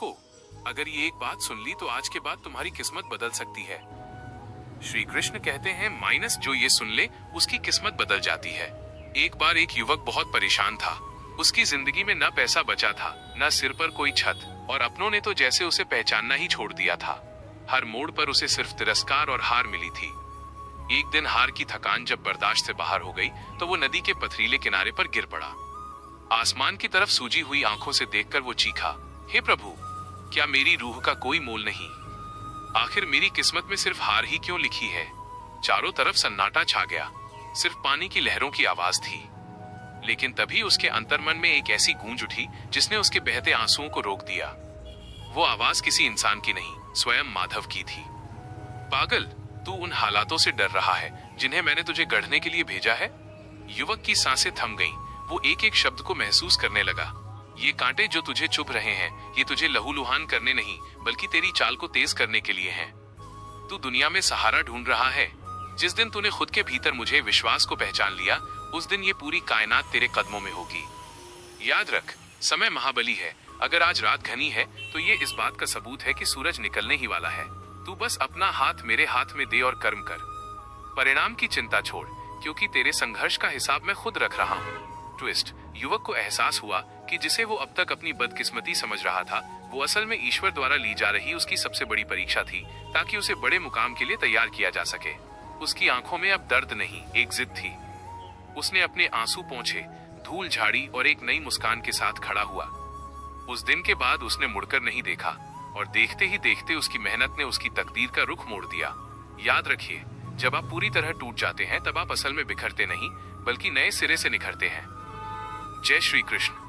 रुको, अगर ये एक बात सुन ली तो आज के बाद तुम्हारी किस्मत बदल सकती है। श्री कृष्ण कहते हैं माइनस जो ये सुन ले उसकी किस्मत बदल जाती है। एक बार एक युवक बहुत परेशान था। उसकी जिंदगी में न पैसा बचा था, न सिर पर कोई छत, और अपनों ने तो जैसे उसे पहचानना ही छोड़ दिया था। हर मोड़ पर उसे सिर्फ तिरस्कार और हार मिली थी। एक दिन हार की थकान जब बर्दाश्त से बाहर हो गई तो वो नदी के पथरीले किनारे पर गिर पड़ा। आसमान की तरफ सूजी हुई आंखों से देखकर वो चीखा, हे प्रभु, क्या मेरी रूह का कोई मोल नहीं? आखिर मेरी किस्मत में सिर्फ हार ही क्यों लिखी है? चारों तरफ सन्नाटा छा गया, सिर्फ पानी की लहरों की आवाज थी। लेकिन तभी उसके अंतर्मन में एक ऐसी गूंज उठी जिसने उसके बहते आंसुओं को रोक दिया। वो आवाज किसी इंसान की नहीं, स्वयं माधव की थी। पागल, तू उन हालातों से डर रहा है जिन्हें मैंने तुझे गढ़ने के लिए भेजा है। युवक की सांसें थम गईं। वो एक एक शब्द को महसूस करने लगा। ये कांटे जो तुझे चुभ रहे हैं, ये तुझे लहूलुहान करने नहीं बल्कि तेरी चाल को तेज करने के लिए हैं। तू दुनिया में सहारा ढूंढ रहा है। जिस दिन तूने खुद के भीतर मुझे विश्वास को पहचान लिया, उस दिन ये पूरी कायनात तेरे कदमों में होगी। याद रख, समय महाबली है। अगर आज रात घनी है तो ये इस बात का सबूत है कि सूरज निकलने ही वाला है। तू बस अपना हाथ मेरे हाथ में दे और कर्म कर। परिणाम की चिंता छोड़, क्योंकि तेरे संघर्ष का हिसाब मैं खुद रख रहा हूँ। ट्विस्ट, युवक को एहसास हुआ कि जिसे वो अब तक अपनी बदकिस्मती समझ रहा था, वो असल में ईश्वर द्वारा ली जा रही उसकी सबसे बड़ी परीक्षा थी, ताकि उसे बड़े मुकाम के लिए तैयार किया जा सके। उसकी आंखों में अब दर्द नहीं, एक जिद थी। उसने अपने आंसू पोंछे, धूल झाड़ी और एक नई मुस्कान के साथ खड़ा हुआ। उस दिन के बाद उसने मुड़कर नहीं देखा, और देखते ही देखते उसकी मेहनत ने उसकी तकदीर का रुख मोड़ दिया। याद रखिए, जब आप पूरी तरह टूट जाते हैं तब आप असल में बिखरते नहीं बल्कि नए सिरे से निखरते हैं। जय श्री कृष्ण।